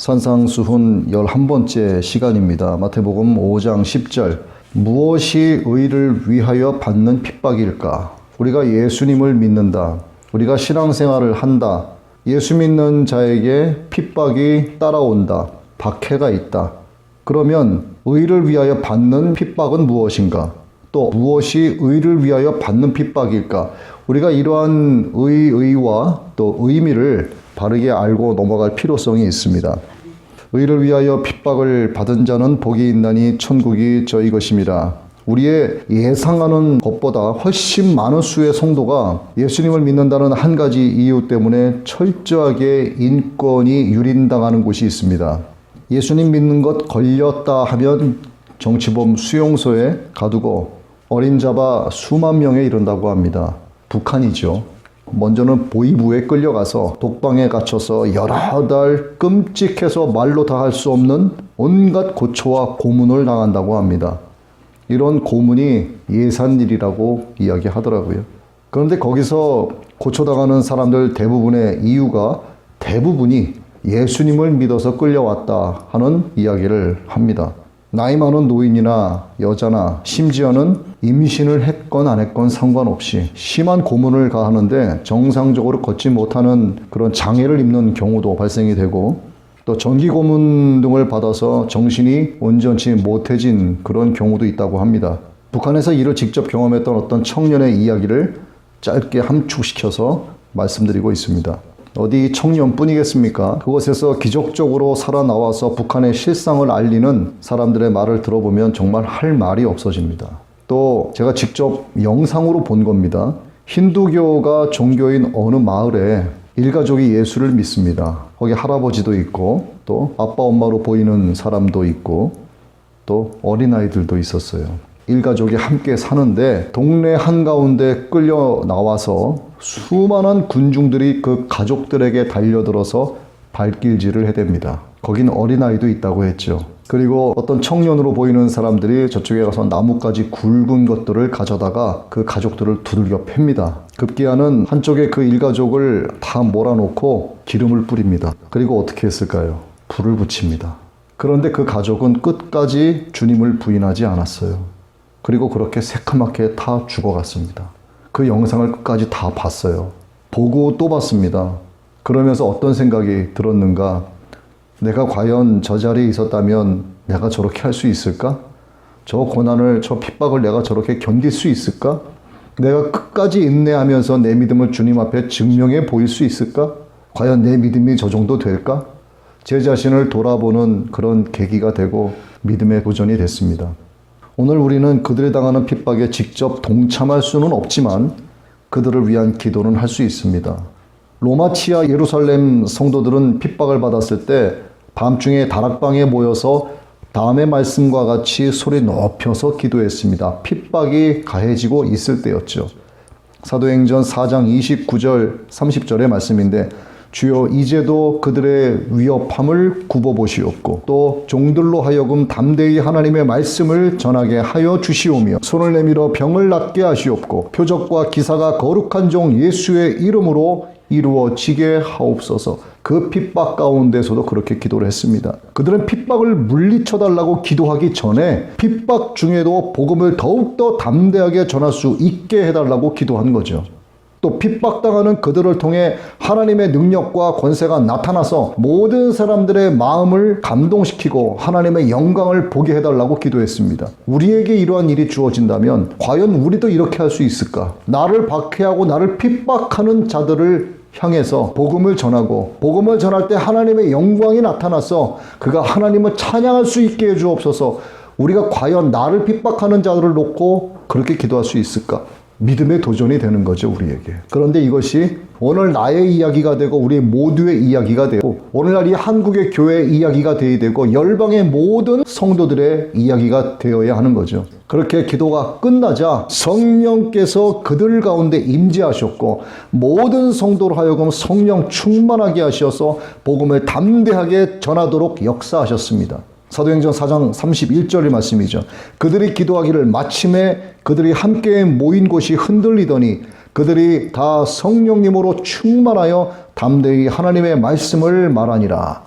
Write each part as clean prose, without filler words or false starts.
산상수훈 11번째 시간입니다. 마태복음 5장 10절. 무엇이 의를 위하여 받는 핍박일까? 우리가 예수님을 믿는다. 우리가 신앙생활을 한다. 예수 믿는 자에게 핍박이 따라온다. 박해가 있다. 그러면 의를 위하여 받는 핍박은 무엇인가? 또 무엇이 의를 위하여 받는 핍박일까? 우리가 이러한 의와 또 의미를 바르게 알고 넘어갈 필요성이 있습니다. 의를 위하여 핍박을 받은 자는 복이 있나니 천국이 저희 것임이라. 우리의 예상하는 것보다 훨씬 많은 수의 성도가 예수님을 믿는다는 한 가지 이유 때문에 철저하게 인권이 유린당하는 곳이 있습니다. 예수님 믿는 것 걸렸다 하면 정치범 수용소에 가두고 어림잡아 수만 명에 이른다고 합니다. 북한이죠. 먼저는 보위부에 끌려가서 독방에 갇혀서 여러 달 끔찍해서 말로 다 할 수 없는 온갖 고초와 고문을 당한다고 합니다. 이런 고문이 예산일이라고 이야기하더라고요. 그런데 거기서 고초당하는 사람들 대부분이 예수님을 믿어서 끌려왔다 하는 이야기를 합니다. 나이 많은 노인이나 여자나 심지어는 임신을 했건 안 했건 상관없이 심한 고문을 가하는데 정상적으로 걷지 못하는 그런 장애를 입는 경우도 발생이 되고 또 전기 고문 등을 받아서 정신이 온전치 못해진 그런 경우도 있다고 합니다. 북한에서 이를 직접 경험했던 어떤 청년의 이야기를 짧게 함축시켜서 말씀드리고 있습니다. 어디 청년뿐이겠습니까? 그곳에서 기적적으로 살아나와서 북한의 실상을 알리는 사람들의 말을 들어보면 정말 할 말이 없어집니다. 또 제가 직접 영상으로 본 겁니다. 힌두교가 종교인 어느 마을에 일가족이 예수를 믿습니다. 거기 할아버지도 있고 또 아빠 엄마로 보이는 사람도 있고 또 어린아이들도 있었어요. 일가족이 함께 사는데 동네 한가운데 끌려 나와서 수많은 군중들이 그 가족들에게 달려들어서 발길질을 해댑니다. 거긴 어린아이도 있다고 했죠. 그리고 어떤 청년으로 보이는 사람들이 저쪽에 가서 나뭇가지 굵은 것들을 가져다가 그 가족들을 두들겨 팹니다. 급기야는 한쪽에 그 일가족을 다 몰아놓고 기름을 뿌립니다. 그리고 어떻게 했을까요? 불을 붙입니다. 그런데 그 가족은 끝까지 주님을 부인하지 않았어요. 그리고 그렇게 새카맣게 다 죽어갔습니다. 그 영상을 끝까지 다 봤어요. 보고 또 봤습니다. 그러면서 어떤 생각이 들었는가? 내가 과연 저 자리에 있었다면 내가 저렇게 할 수 있을까? 저 고난을, 저 핍박을 내가 저렇게 견딜 수 있을까? 내가 끝까지 인내하면서 내 믿음을 주님 앞에 증명해 보일 수 있을까? 과연 내 믿음이 저 정도 될까? 제 자신을 돌아보는 그런 계기가 되고 믿음의 도전이 됐습니다. 오늘 우리는 그들이 당하는 핍박에 직접 동참할 수는 없지만 그들을 위한 기도는 할 수 있습니다. 로마 치하 예루살렘 성도들은 핍박을 받았을 때 밤중에 다락방에 모여서 다음의 말씀과 같이 소리 높여서 기도했습니다. 핍박이 가해지고 있을 때였죠. 사도행전 4장 29절 30절의 말씀인데 주여 이제도 그들의 위협함을 굽어보시옵고 또 종들로 하여금 담대히 하나님의 말씀을 전하게 하여 주시오며 손을 내밀어 병을 낫게 하시옵고 표적과 기사가 거룩한 종 예수의 이름으로 이루어지게 하옵소서. 그 핍박 가운데서도 그렇게 기도를 했습니다. 그들은 핍박을 물리쳐달라고 기도하기 전에 핍박 중에도 복음을 더욱더 담대하게 전할 수 있게 해달라고 기도한 거죠. 또 핍박당하는 그들을 통해 하나님의 능력과 권세가 나타나서 모든 사람들의 마음을 감동시키고 하나님의 영광을 보게 해달라고 기도했습니다. 우리에게 이러한 일이 주어진다면 과연 우리도 이렇게 할 수 있을까? 나를 박해하고 나를 핍박하는 자들을 향해서 복음을 전하고 복음을 전할 때 하나님의 영광이 나타나서 그가 하나님을 찬양할 수 있게 해주옵소서. 우리가 과연 나를 핍박하는 자들을 놓고 그렇게 기도할 수 있을까? 믿음의 도전이 되는 거죠, 우리에게. 그런데 이것이 오늘 나의 이야기가 되고 우리 모두의 이야기가 되고 오늘날 이 한국의 교회의 이야기가 되어야 되고 열방의 모든 성도들의 이야기가 되어야 하는 거죠. 그렇게 기도가 끝나자 성령께서 그들 가운데 임재하셨고 모든 성도로 하여금 성령 충만하게 하셔서 복음을 담대하게 전하도록 역사하셨습니다. 사도행전 4장 31절의 말씀이죠. 그들이 기도하기를 마침에 그들이 함께 모인 곳이 흔들리더니 그들이 다 성령님으로 충만하여 담대히 하나님의 말씀을 말하니라.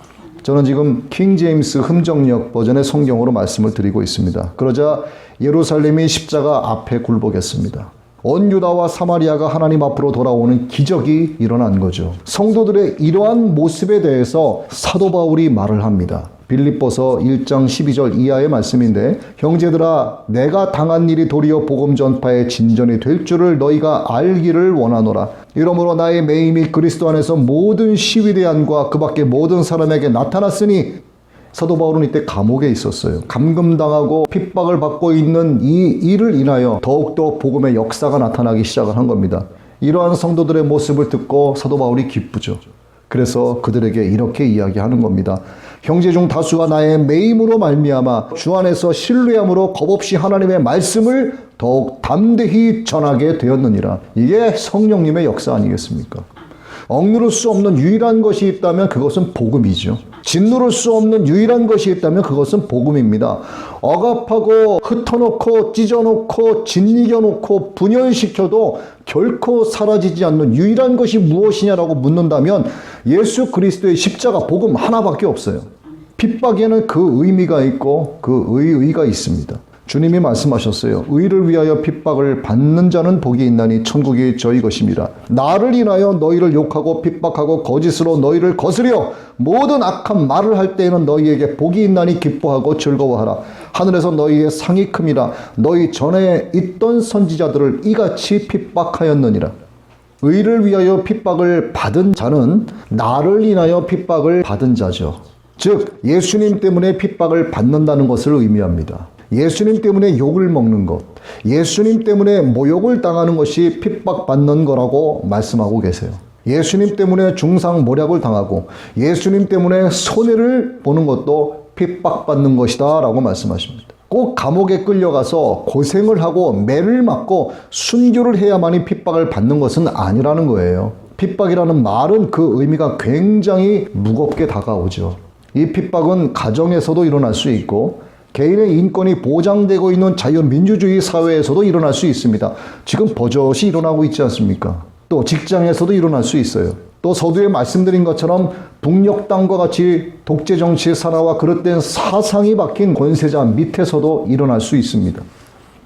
저는 지금 킹 제임스 흥정역 버전의 성경으로 말씀을 드리고 있습니다. 그러자 예루살렘이 십자가 앞에 굴복했습니다. 온 유다와 사마리아가 하나님 앞으로 돌아오는 기적이 일어난 거죠. 성도들의 이러한 모습에 대해서 사도 바울이 말을 합니다. 빌립보서 1장 12절 이하의 말씀인데, 형제들아 내가 당한 일이 도리어 복음 전파의 진전이 될 줄을 너희가 알기를 원하노라. 이러므로 나의 매임이 그리스도 안에서 모든 시위대안과 그 밖에 모든 사람에게 나타났으니, 사도 바울은 이때 감옥에 있었어요. 감금당하고 핍박을 받고 있는 이 일을 인하여 더욱더 복음의 역사가 나타나기 시작을 한 겁니다. 이러한 성도들의 모습을 듣고 사도 바울이 기쁘죠. 그래서 그들에게 이렇게 이야기하는 겁니다. 형제 중 다수가 나의 매임으로 말미암아 주 안에서 신뢰함으로 겁없이 하나님의 말씀을 더욱 담대히 전하게 되었느니라. 이게 성령님의 역사 아니겠습니까? 억누를 수 없는 유일한 것이 있다면 그것은 복음이죠. 짓누를 수 없는 유일한 것이 있다면 그것은 복음입니다. 억압하고 흩어놓고 찢어놓고 짓이겨놓고 분열시켜도 결코 사라지지 않는 유일한 것이 무엇이냐라고 묻는다면 예수 그리스도의 십자가 복음 하나밖에 없어요. 핍박에는 그 의미가 있고 그 의의가 있습니다. 주님이 말씀하셨어요. 의를 위하여 핍박을 받는 자는 복이 있나니 천국이 저희 것입니다. 나를 인하여 너희를 욕하고 핍박하고 거짓으로 너희를 거스려 모든 악한 말을 할 때에는 너희에게 복이 있나니 기뻐하고 즐거워하라. 하늘에서 너희의 상이 큼이라. 너희 전에 있던 선지자들을 이같이 핍박하였느니라. 의를 위하여 핍박을 받은 자는 나를 인하여 핍박을 받은 자죠. 즉 예수님 때문에 핍박을 받는다는 것을 의미합니다. 예수님 때문에 욕을 먹는 것, 예수님 때문에 모욕을 당하는 것이 핍박받는 거라고 말씀하고 계세요. 예수님 때문에 중상모략을 당하고 예수님 때문에 손해를 보는 것도 핍박받는 것이다 라고 말씀하십니다. 꼭 감옥에 끌려가서 고생을 하고 매를 맞고 순교를 해야만이 핍박을 받는 것은 아니라는 거예요. 핍박이라는 말은 그 의미가 굉장히 무겁게 다가오죠. 이 핍박은 가정에서도 일어날 수 있고 개인의 인권이 보장되고 있는 자유민주주의 사회에서도 일어날 수 있습니다. 지금 버젓이 일어나고 있지 않습니까? 또 직장에서도 일어날 수 있어요. 또 서두에 말씀드린 것처럼 북녘땅과 같이 독재정치의 산화와 그릇된 사상이 박힌 권세자 밑에서도 일어날 수 있습니다.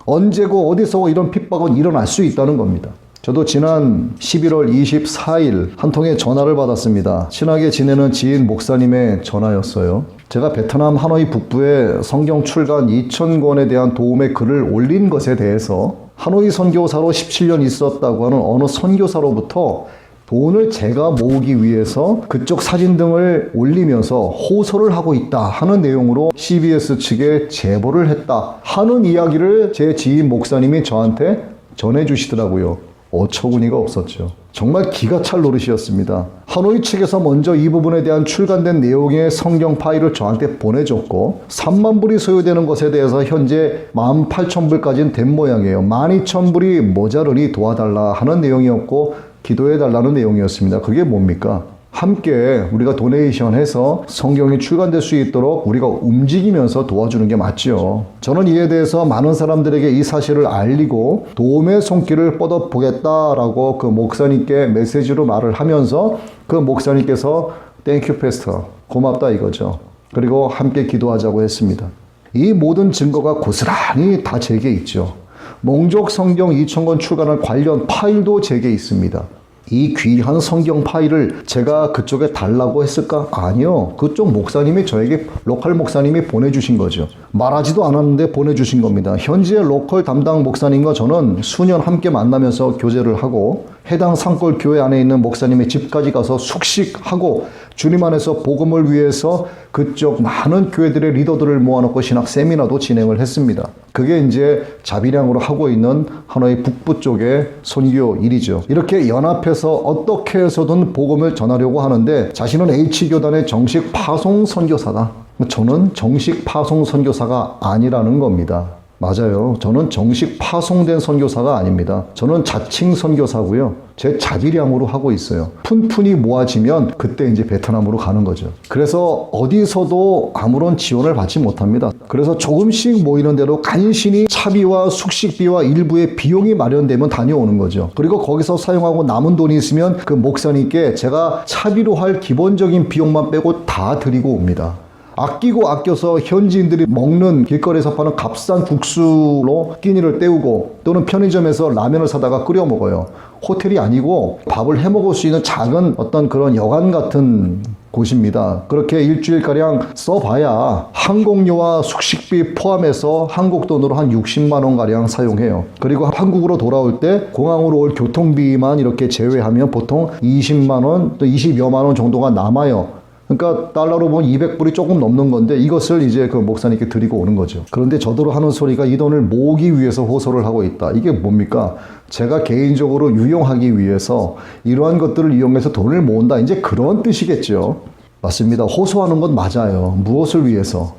언제고 어디서 이런 핍박은 일어날 수 있다는 겁니다. 저도 지난 11월 24일 한 통의 전화를 받았습니다. 친하게 지내는 지인 목사님의 전화였어요. 제가 베트남 하노이 북부에 성경 출간 2,000권에 대한 도움의 글을 올린 것에 대해서 하노이 선교사로 17년 있었다고 하는 어느 선교사로부터 돈을 제가 모으기 위해서 그쪽 사진 등을 올리면서 호소를 하고 있다 하는 내용으로 CBS 측에 제보를 했다 하는 이야기를 제 지인 목사님이 저한테 전해주시더라고요. 어처구니가 없었죠. 정말 기가 찰 노릇이었습니다. 하노이 측에서 먼저 이 부분에 대한 출간된 내용의 성경 파일을 저한테 보내줬고 3만 불이 소요되는 것에 대해서 현재 18,000불까지는 된 모양이에요. 12,000불이 모자르니 도와달라 하는 내용이었고 기도해달라는 내용이었습니다. 그게 뭡니까? 함께 우리가 도네이션해서 성경이 출간될 수 있도록 우리가 움직이면서 도와주는 게 맞죠. 저는 이에 대해서 많은 사람들에게 이 사실을 알리고 도움의 손길을 뻗어보겠다라고 그 목사님께 메시지로 말을 하면서 그 목사님께서 땡큐 패스터 고맙다 이거죠. 그리고 함께 기도하자고 했습니다. 이 모든 증거가 고스란히 다 제게 있죠. 몽족 성경 2,000권 출간할 관련 파일도 제게 있습니다. 이 귀한 성경 파일을 제가 그쪽에 달라고 했을까? 아니요. 그쪽 목사님이 저에게 로컬 목사님이 보내주신 거죠. 말하지도 않았는데 보내주신 겁니다. 현재 로컬 담당 목사님과 저는 수년 함께 만나면서 교제를 하고 해당 산골 교회 안에 있는 목사님의 집까지 가서 숙식하고 주님 안에서 복음을 위해서 그쪽 많은 교회들의 리더들을 모아놓고 신학 세미나도 진행을 했습니다. 그게 이제 자비량으로 하고 있는 하노이 북부 쪽의 선교 일이죠. 이렇게 연합해서 어떻게 해서든 복음을 전하려고 하는데 자신은 H교단의 정식 파송 선교사다. 저는 정식 파송 선교사가 아니라는 겁니다. 맞아요. 저는 정식 파송된 선교사가 아닙니다. 저는 자칭 선교사고요. 제 자비량으로 하고 있어요. 푼푼이 모아지면 그때 이제 베트남으로 가는 거죠. 그래서 어디서도 아무런 지원을 받지 못합니다. 그래서 조금씩 모이는 대로 간신히 차비와 숙식비와 일부의 비용이 마련되면 다녀오는 거죠. 그리고 거기서 사용하고 남은 돈이 있으면 그 목사님께 제가 차비로 할 기본적인 비용만 빼고 다 드리고 옵니다. 아끼고 아껴서 현지인들이 먹는 길거리에서 파는 값싼 국수로 끼니를 때우고 또는 편의점에서 라면을 사다가 끓여 먹어요. 호텔이 아니고 밥을 해 먹을 수 있는 작은 어떤 그런 여관 같은 곳입니다. 그렇게 일주일가량 써봐야 항공료와 숙식비 포함해서 한국 돈으로 한 60만 원가량 사용해요. 그리고 한국으로 돌아올 때 공항으로 올 교통비만 이렇게 제외하면 보통 20만 원, 또 20여만 원 정도가 남아요. 그러니까 달러로 보면 200불이 조금 넘는 건데 이것을 이제 그 목사님께 드리고 오는 거죠. 그런데 저더러 하는 소리가 이 돈을 모으기 위해서 호소를 하고 있다. 이게 뭡니까? 제가 개인적으로 유용하기 위해서 이러한 것들을 이용해서 돈을 모은다. 이제 그런 뜻이겠죠. 맞습니다. 호소하는 건 맞아요. 무엇을 위해서?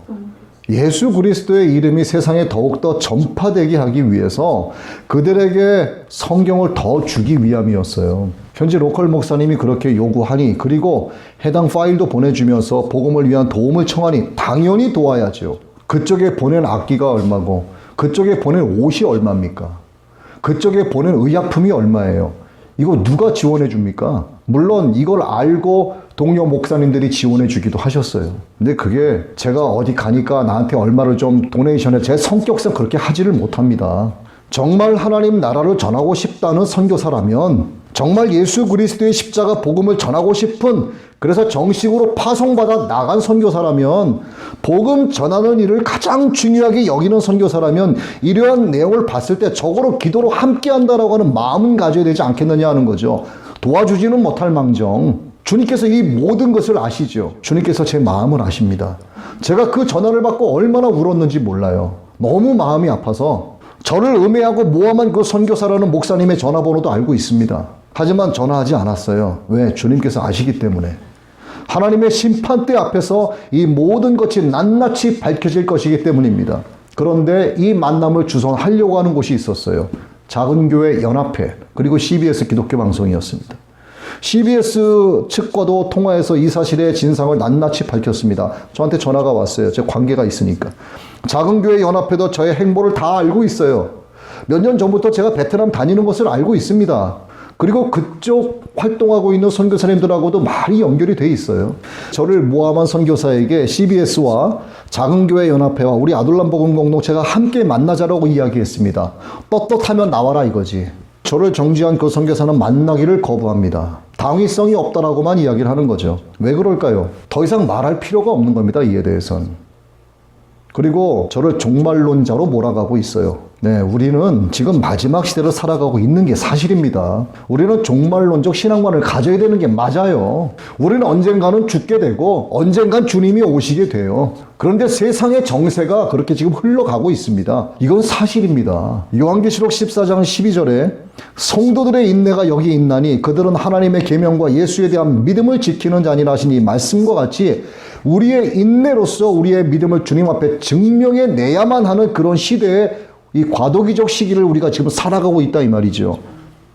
예수 그리스도의 이름이 세상에 더욱더 전파되게 하기 위해서 그들에게 성경을 더 주기 위함이었어요. 현재 로컬 목사님이 그렇게 요구하니 그리고 해당 파일도 보내주면서 복음을 위한 도움을 청하니 당연히 도와야죠. 그쪽에 보낸 악기가 얼마고 그쪽에 보낸 옷이 얼마입니까? 그쪽에 보낸 의약품이 얼마예요? 이거 누가 지원해 줍니까? 물론 이걸 알고 동료 목사님들이 지원해 주기도 하셨어요. 근데 그게 제가 어디 가니까 나한테 얼마를 좀 도네이션해, 제 성격상 그렇게 하지를 못합니다. 정말 하나님 나라를 전하고 싶다는 선교사라면, 정말 예수 그리스도의 십자가 복음을 전하고 싶은, 그래서 정식으로 파송받아 나간 선교사라면, 복음 전하는 일을 가장 중요하게 여기는 선교사라면 이러한 내용을 봤을 때 저거로 기도로 함께한다라고 하는 마음은 가져야 되지 않겠느냐 하는 거죠. 도와주지는 못할 망정 주님께서 이 모든 것을 아시죠. 주님께서 제 마음을 아십니다. 제가 그 전화를 받고 얼마나 울었는지 몰라요. 너무 마음이 아파서 저를 음해하고 모함한 그 선교사라는 목사님의 전화번호도 알고 있습니다. 하지만 전화하지 않았어요. 왜? 주님께서 아시기 때문에. 하나님의 심판대 앞에서 이 모든 것이 낱낱이 밝혀질 것이기 때문입니다. 그런데 이 만남을 주선하려고 하는 곳이 있었어요. 작은 교회 연합회, 그리고 CBS 기독교 방송이었습니다. CBS 측과도 통화해서 이 사실의 진상을 낱낱이 밝혔습니다. 저한테 전화가 왔어요. 제 관계가 있으니까. 작은 교회 연합회도 저의 행보를 다 알고 있어요. 몇 년 전부터 제가 베트남 다니는 것을 알고 있습니다. 그리고 그쪽 활동하고 있는 선교사님들하고도 많이 연결이 돼 있어요. 저를 모함한 선교사에게 CBS와 작은교회 연합회와 우리 아둘람 복음 공동체가 함께 만나자라고 이야기했습니다. 떳떳하면 나와라 이거지. 저를 정지한 그 선교사는 만나기를 거부합니다. 당위성이 없다라고만 이야기를 하는 거죠. 왜 그럴까요? 더 이상 말할 필요가 없는 겁니다. 이에 대해서는. 그리고 저를 종말론자로 몰아가고 있어요. 네, 우리는 지금 마지막 시대를 살아가고 있는 게 사실입니다. 우리는 종말론적 신앙관을 가져야 되는 게 맞아요. 우리는 언젠가는 죽게 되고 언젠간 주님이 오시게 돼요. 그런데 세상의 정세가 그렇게 지금 흘러가고 있습니다. 이건 사실입니다. 요한계시록 14장 12절에 성도들의 인내가 여기 있나니 그들은 하나님의 계명과 예수에 대한 믿음을 지키는 자니라 하시니, 말씀과 같이 우리의 인내로서 우리의 믿음을 주님 앞에 증명해내야만 하는 그런 시대에 이 과도기적 시기를 우리가 지금 살아가고 있다 이 말이죠.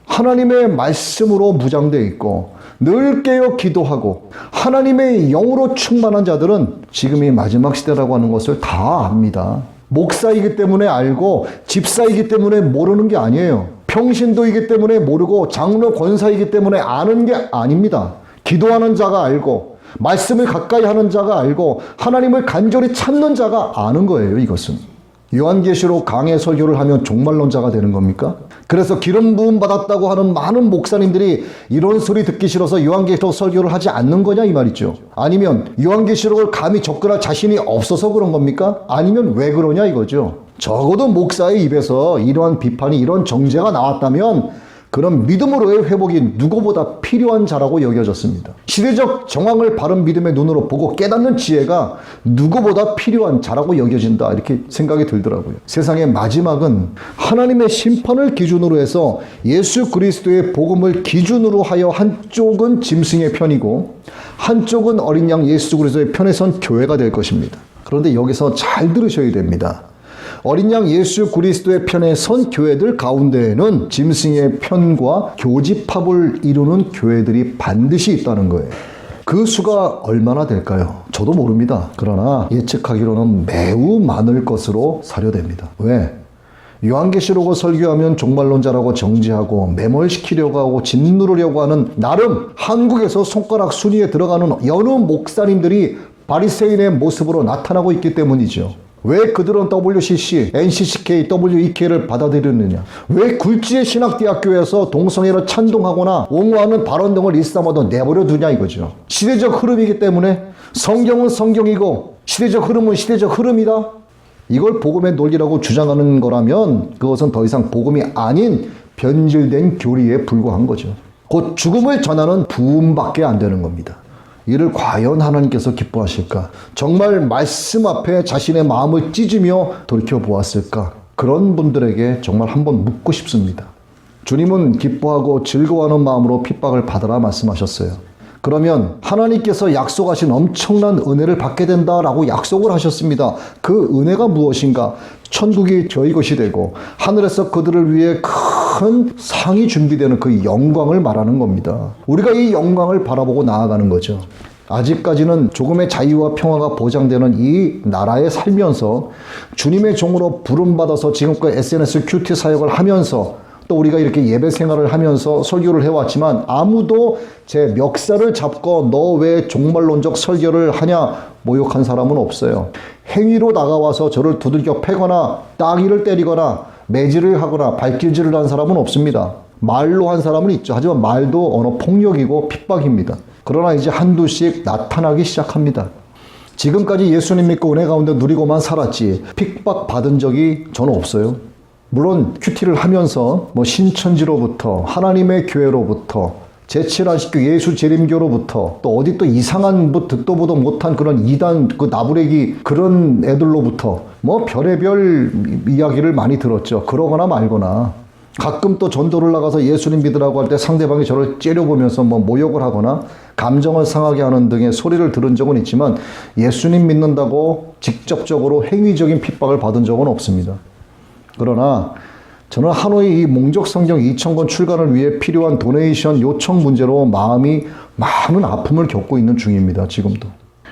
하나님의 말씀으로 무장되어 있고 늘 깨어 기도하고 하나님의 영으로 충만한 자들은 지금이 마지막 시대라고 하는 것을 다 압니다. 목사이기 때문에 알고 집사이기 때문에 모르는 게 아니에요. 평신도이기 때문에 모르고 장로 권사이기 때문에 아는 게 아닙니다. 기도하는 자가 알고 말씀을 가까이 하는 자가 알고 하나님을 간절히 찾는 자가 아는 거예요. 이것은. 요한계시록 강해 설교를 하면 종말론자가 되는 겁니까? 그래서 기름 부음 받았다고 하는 많은 목사님들이 이런 소리 듣기 싫어서 요한계시록 설교를 하지 않는 거냐 이 말이죠. 아니면 요한계시록을 감히 접근할 자신이 없어서 그런 겁니까? 아니면 왜 그러냐 이거죠. 적어도 목사의 입에서 이러한 비판이, 이런 정죄가 나왔다면 그런 믿음으로의 회복이 누구보다 필요한 자라고 여겨졌습니다. 시대적 정황을 바른 믿음의 눈으로 보고 깨닫는 지혜가 누구보다 필요한 자라고 여겨진다, 이렇게 생각이 들더라고요. 세상의 마지막은 하나님의 심판을 기준으로 해서 예수 그리스도의 복음을 기준으로 하여 한쪽은 짐승의 편이고 한쪽은 어린 양 예수 그리스도의 편에 선 교회가 될 것입니다. 그런데 여기서 잘 들으셔야 됩니다. 어린 양 예수 그리스도의 편에 선 교회들 가운데에는 짐승의 편과 교집합을 이루는 교회들이 반드시 있다는 거예요. 그 수가 얼마나 될까요? 저도 모릅니다. 그러나 예측하기로는 매우 많을 것으로 사료됩니다. 왜? 요한계시록을 설교하면 종말론자라고 정지하고 매몰시키려고 하고 짓누르려고 하는 나름 한국에서 손가락 순위에 들어가는 여느 목사님들이 바리새인의 모습으로 나타나고 있기 때문이죠. 왜 그들은 WCC, NCCK, WEK를 받아들이느냐? 왜 굴지의 신학대학교에서 동성애를 찬동하거나 옹호하는 발언 등을 일삼아도 내버려 두냐 이거죠. 시대적 흐름이기 때문에 성경은 성경이고 시대적 흐름은 시대적 흐름이다. 이걸 복음의 논리라고 주장하는 거라면 그것은 더 이상 복음이 아닌 변질된 교리에 불과한 거죠. 곧 죽음을 전하는 부음밖에 안 되는 겁니다. 이를 과연 하나님께서 기뻐하실까? 정말 말씀 앞에 자신의 마음을 찢으며 돌이켜보았을까? 그런 분들에게 정말 한번 묻고 싶습니다. 주님은 기뻐하고 즐거워하는 마음으로 핍박을 받으라 말씀하셨어요. 그러면 하나님께서 약속하신 엄청난 은혜를 받게 된다라고 약속을 하셨습니다. 그 은혜가 무엇인가? 천국이 저희 것이 되고 하늘에서 그들을 위해 큰 상이 준비되는 그 영광을 말하는 겁니다. 우리가 이 영광을 바라보고 나아가는 거죠. 아직까지는 조금의 자유와 평화가 보장되는 이 나라에 살면서 주님의 종으로 부름받아서 지금껏 SNS 큐티 사역을 하면서 또 우리가 이렇게 예배 생활을 하면서 설교를 해왔지만 아무도 제 멱살을 잡고 너 왜 종말론적 설교를 하냐 모욕한 사람은 없어요. 행위로 다가와서 저를 두들겨 패거나 따귀를 때리거나 매질을 하거나 발길질을 한 사람은 없습니다. 말로 한 사람은 있죠. 하지만 말도 언어 폭력이고 핍박입니다. 그러나 이제 한두씩 나타나기 시작합니다. 지금까지 예수님 믿고 은혜 가운데 누리고만 살았지 핍박받은 적이 저는 없어요. 물론 큐티를 하면서 신천지로부터 하나님의 교회로부터 제7안식교 예수재림교로부터 또 어디 또 이상한 듣도 보도 못한 그런 이단 그 나부레기 그런 애들로부터 별의별 이야기를 많이 들었죠. 그러거나 말거나 가끔 또 전도를 나가서 예수님 믿으라고 할 때 상대방이 저를 째려보면서 모욕을 하거나 감정을 상하게 하는 등의 소리를 들은 적은 있지만 예수님 믿는다고 직접적으로 행위적인 핍박을 받은 적은 없습니다. 그러나 저는 하노이 이 몽족 성경 2000권 출간을 위해 필요한 도네이션 요청 문제로 마음이 많은 아픔을 겪고 있는 중입니다. 지금도.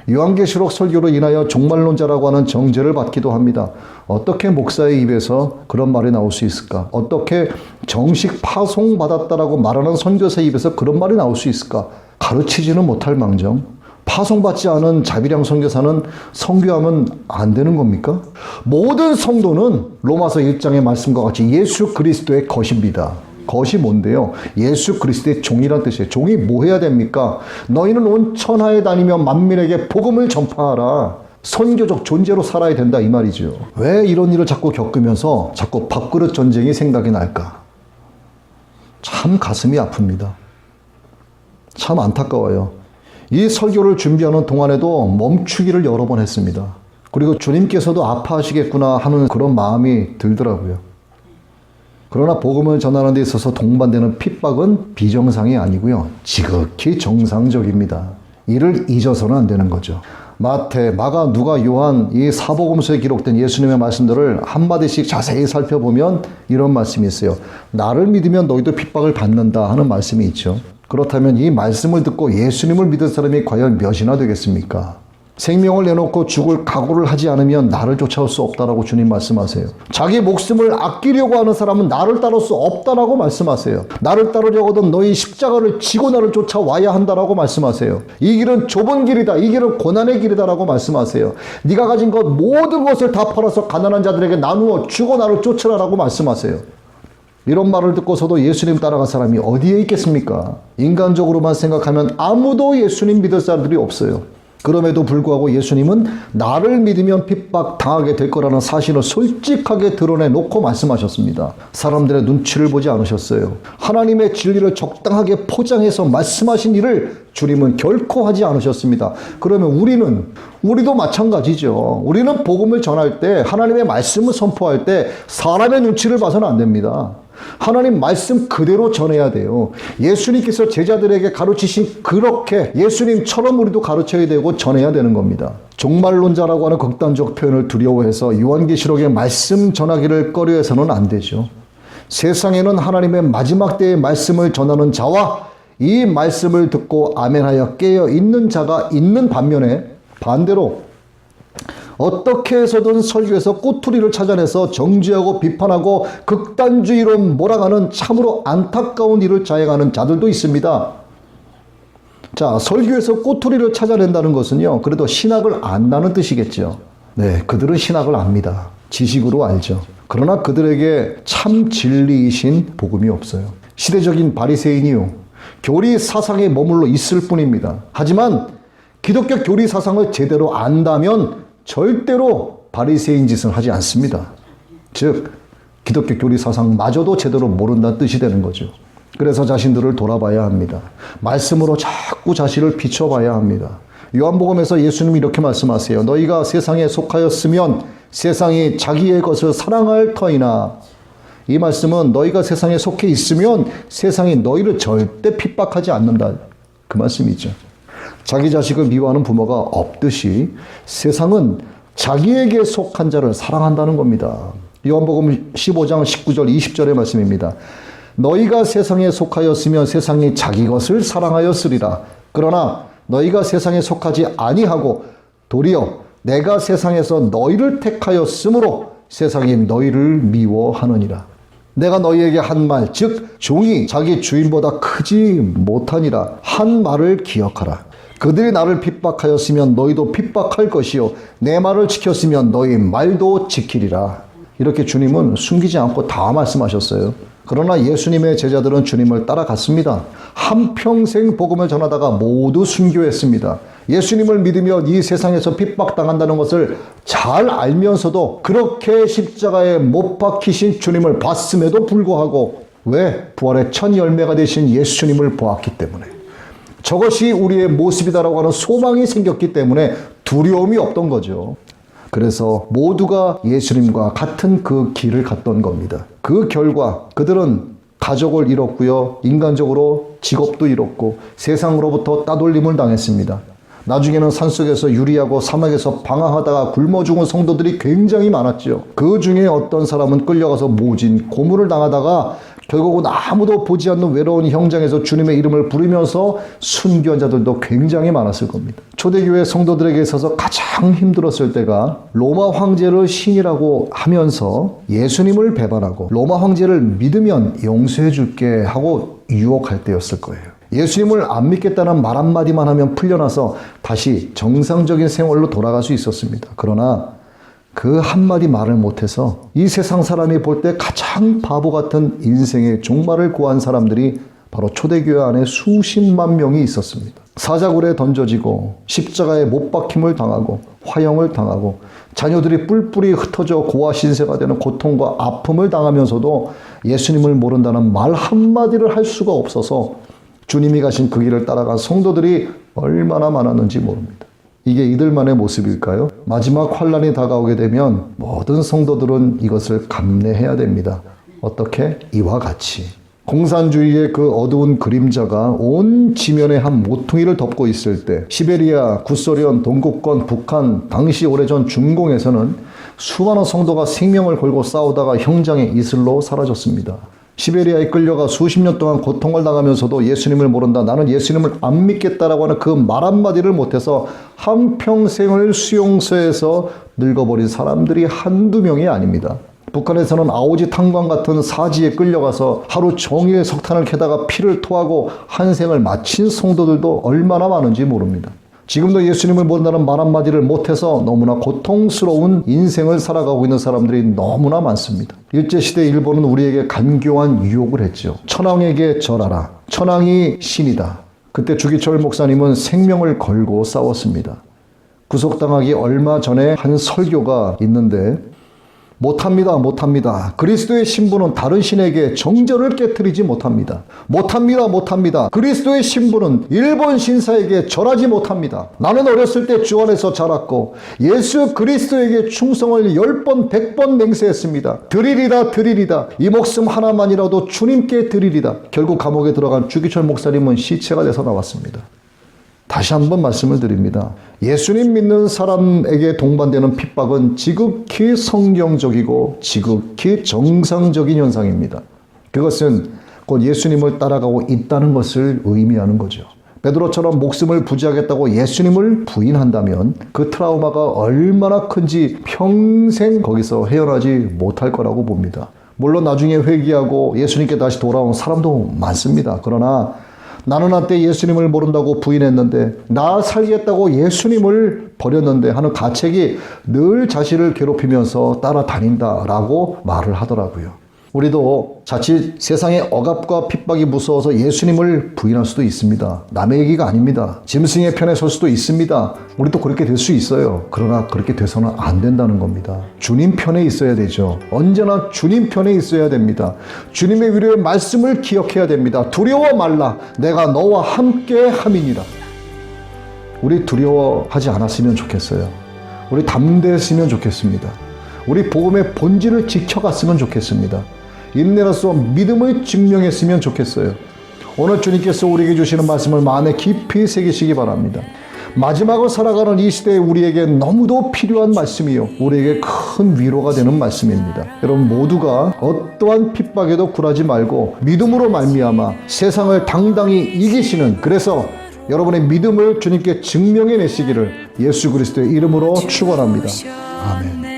요한계시록 설교로 인하여 종말론자라고 하는 정죄를 받기도 합니다. 어떻게 목사의 입에서 그런 말이 나올 수 있을까? 어떻게 정식 파송받았다라고 말하는 선교사의 입에서 그런 말이 나올 수 있을까? 가르치지는 못할 망정. 파송받지 않은 자비량 선교사는 선교하면 안 되는 겁니까? 모든 성도는 로마서 1장의 말씀과 같이 예수 그리스도의 것입니다. 것이 뭔데요? 예수 그리스도의 종이란 뜻이에요. 종이 뭐 해야 됩니까? 너희는 온 천하에 다니며 만민에게 복음을 전파하라. 선교적 존재로 살아야 된다 이 말이죠. 왜 이런 일을 자꾸 겪으면서 자꾸 밥그릇 전쟁이 생각이 날까? 참 가슴이 아픕니다. 참 안타까워요. 이 설교를 준비하는 동안에도 멈추기를 여러 번 했습니다. 그리고 주님께서도 아파하시겠구나 하는 그런 마음이 들더라고요. 그러나 복음을 전하는 데 있어서 동반되는 핍박은 비정상이 아니고요. 지극히 정상적입니다. 이를 잊어서는 안 되는 거죠. 마태, 마가, 누가, 요한 이 사복음서에 기록된 예수님의 말씀들을 한마디씩 자세히 살펴보면 이런 말씀이 있어요. 나를 믿으면 너희도 핍박을 받는다 하는 말씀이 있죠. 그렇다면 이 말씀을 듣고 예수님을 믿을 사람이 과연 몇이나 되겠습니까? 생명을 내놓고 죽을 각오를 하지 않으면 나를 쫓아올 수 없다라고 주님 말씀하세요. 자기 목숨을 아끼려고 하는 사람은 나를 따를 수 없다라고 말씀하세요. 나를 따르려거든 너희 십자가를 지고 나를 쫓아와야 한다라고 말씀하세요. 이 길은 좁은 길이다. 이 길은 고난의 길이다라고 말씀하세요. 네가 가진 것 모든 것을 다 팔아서 가난한 자들에게 나누어 주고 나를 쫓으라라고 말씀하세요. 이런 말을 듣고서도 예수님 따라간 사람이 어디에 있겠습니까? 인간적으로만 생각하면 아무도 예수님 믿을 사람들이 없어요. 그럼에도 불구하고 예수님은 나를 믿으면 핍박당하게 될 거라는 사실을 솔직하게 드러내놓고 말씀하셨습니다. 사람들의 눈치를 보지 않으셨어요. 하나님의 진리를 적당하게 포장해서 말씀하신 일을 주님은 결코 하지 않으셨습니다. 그러면 우리도 마찬가지죠. 우리는 복음을 전할 때 하나님의 말씀을 선포할 때 사람의 눈치를 봐서는 안 됩니다. 하나님 말씀 그대로 전해야 돼요. 예수님께서 제자들에게 가르치신 그렇게 예수님처럼 우리도 가르쳐야 되고 전해야 되는 겁니다. 종말론자라고 하는 극단적 표현을 두려워해서 요한계시록의 말씀 전하기를 꺼려해서는 안 되죠. 세상에는 하나님의 마지막 때의 말씀을 전하는 자와 이 말씀을 듣고 아멘하여 깨어 있는 자가 있는 반면에, 반대로 어떻게 해서든 설교에서 꼬투리를 찾아내서 정죄하고 비판하고 극단주의로 몰아가는 참으로 안타까운 일을 자행하는 자들도 있습니다. 자, 설교에서 꼬투리를 찾아낸다는 것은요, 그래도 신학을 안다는 뜻이겠죠. 네, 그들은 신학을 압니다. 지식으로 알죠. 그러나 그들에게 참 진리이신 복음이 없어요. 시대적인 바리새인이요, 교리 사상에 머물러 있을 뿐입니다. 하지만 기독교 교리 사상을 제대로 안다면 절대로 바리새인 짓은 하지 않습니다. 즉, 기독교 교리 사상마저도 제대로 모른다는 뜻이 되는 거죠. 그래서 자신들을 돌아봐야 합니다. 말씀으로 자꾸 자신을 비춰봐야 합니다. 요한복음에서 예수님이 이렇게 말씀하세요. 너희가 세상에 속하였으면 세상이 자기의 것을 사랑할 터이나, 이 말씀은 너희가 세상에 속해 있으면 세상이 너희를 절대 핍박하지 않는다, 그 말씀이죠. 자기 자식을 미워하는 부모가 없듯이 세상은 자기에게 속한 자를 사랑한다는 겁니다. 요한복음 15장 19절 20절의 말씀입니다. 너희가 세상에 속하였으면 세상이 자기 것을 사랑하였으리라. 그러나 너희가 세상에 속하지 아니하고 도리어 내가 세상에서 너희를 택하였으므로 세상이 너희를 미워하느니라. 내가 너희에게 한 말, 즉 종이 자기 주인보다 크지 못하니라 한 말을 기억하라. 그들이 나를 핍박하였으면 너희도 핍박할 것이요 내 말을 지켰으면 너희 말도 지키리라. 이렇게 주님은 숨기지 않고 다 말씀하셨어요. 그러나 예수님의 제자들은 주님을 따라갔습니다. 한평생 복음을 전하다가 모두 순교했습니다. 예수님을 믿으며 이 세상에서 핍박당한다는 것을 잘 알면서도 그렇게 십자가에 못 박히신 주님을 봤음에도 불구하고, 왜? 부활의 첫 열매가 되신 예수님을 보았기 때문에, 저것이 우리의 모습이다라고 하는 소망이 생겼기 때문에 두려움이 없던 거죠. 그래서 모두가 예수님과 같은 그 길을 갔던 겁니다. 그 결과 그들은 가족을 잃었고요, 인간적으로 직업도 잃었고 세상으로부터 따돌림을 당했습니다. 나중에는 산속에서 유리하고 사막에서 방황하다가 굶어 죽은 성도들이 굉장히 많았죠. 그 중에 어떤 사람은 끌려가서 모진, 고문을 당하다가 결국은 아무도 보지 않는 외로운 형장에서 주님의 이름을 부르면서 순교한 자들도 굉장히 많았을 겁니다. 초대교회 성도들에게 있어서 가장 힘들었을 때가 로마 황제를 신이라고 하면서 예수님을 배반하고 로마 황제를 믿으면 용서해 줄게 하고 유혹할 때였을 거예요. 예수님을 안 믿겠다는 말 한마디만 하면 풀려나서 다시 정상적인 생활로 돌아갈 수 있었습니다. 그러나 그 한마디 말을 못해서 이 세상 사람이 볼 때 가장 바보 같은 인생의 종말을 구한 사람들이 바로 초대교회 안에 수십만 명이 있었습니다. 사자굴에 던져지고 십자가에 못 박힘을 당하고 화형을 당하고 자녀들이 뿔뿔이 흩어져 고아신세가 되는 고통과 아픔을 당하면서도 예수님을 모른다는 말 한마디를 할 수가 없어서 주님이 가신 그 길을 따라간 성도들이 얼마나 많았는지 모릅니다. 이게 이들만의 모습일까요? 마지막 환란이 다가오게 되면 모든 성도들은 이것을 감내해야 됩니다. 어떻게? 이와 같이. 공산주의의 그 어두운 그림자가 온 지면의 한 모퉁이를 덮고 있을 때, 시베리아, 구소련, 동구권, 북한, 당시 오래전 중공에서는 수많은 성도가 생명을 걸고 싸우다가 형장의 이슬로 사라졌습니다. 시베리아에 끌려가 수십 년 동안 고통을 당하면서도 예수님을 모른다, 나는 예수님을 안 믿겠다라고 하는 그 말 한마디를 못해서 한평생을 수용소에서 늙어버린 사람들이 한두 명이 아닙니다. 북한에서는 아오지 탄광 같은 사지에 끌려가서 하루 종일 석탄을 캐다가 피를 토하고 한 생을 마친 성도들도 얼마나 많은지 모릅니다. 지금도 예수님을 모른다는 말 한마디를 못해서 너무나 고통스러운 인생을 살아가고 있는 사람들이 너무나 많습니다. 일제시대 일본은 우리에게 간교한 유혹을 했죠. 천황에게 절하라. 천황이 신이다. 그때 주기철 목사님은 생명을 걸고 싸웠습니다. 구속당하기 얼마 전에 한 설교가 있는데 못합니다. 못합니다. 그리스도의 신부는 다른 신에게 정절을 깨뜨리지 못합니다. 못합니다. 못합니다. 그리스도의 신부는 일본 신사에게 절하지 못합니다. 나는 어렸을 때 주 안에서 자랐고 예수 그리스도에게 충성을 10번 100번 맹세했습니다. 드리리다 드리리다. 이 목숨 하나만이라도 주님께 드리리다. 결국 감옥에 들어간 주기철 목사님은 시체가 돼서 나왔습니다. 다시 한번 말씀을 드립니다. 예수님 믿는 사람에게 동반되는 핍박은 지극히 성경적이고 지극히 정상적인 현상입니다. 그것은 곧 예수님을 따라가고 있다는 것을 의미하는 거죠. 베드로처럼 목숨을 부지하겠다고 예수님을 부인한다면 그 트라우마가 얼마나 큰지 평생 거기서 헤어나지 못할 거라고 봅니다. 물론 나중에 회개하고 예수님께 다시 돌아온 사람도 많습니다. 그러나 나는 한때 예수님을 모른다고 부인했는데 나 살겠다고 예수님을 버렸는데 하는 가책이 늘 자신을 괴롭히면서 따라다닌다라고 말을 하더라고요. 우리도 자칫 세상의 억압과 핍박이 무서워서 예수님을 부인할 수도 있습니다. 남의 얘기가 아닙니다. 짐승의 편에 설 수도 있습니다. 우리도 그렇게 될 수 있어요. 그러나 그렇게 돼서는 안 된다는 겁니다. 주님 편에 있어야 되죠. 언제나 주님 편에 있어야 됩니다. 주님의 위로의 말씀을 기억해야 됩니다. 두려워 말라. 내가 너와 함께 함이니라. 우리 두려워하지 않았으면 좋겠어요. 우리 담대했으면 좋겠습니다. 우리 복음의 본질을 지켜갔으면 좋겠습니다. 인내로서 믿음을 증명했으면 좋겠어요. 오늘 주님께서 우리에게 주시는 말씀을 마음에 깊이 새기시기 바랍니다. 마지막을 살아가는 이 시대에 우리에게 너무도 필요한 말씀이요, 우리에게 큰 위로가 되는 말씀입니다. 여러분 모두가 어떠한 핍박에도 굴하지 말고 믿음으로 말미암아 세상을 당당히 이기시는, 그래서 여러분의 믿음을 주님께 증명해내시기를 예수 그리스도의 이름으로 축원합니다. 아멘.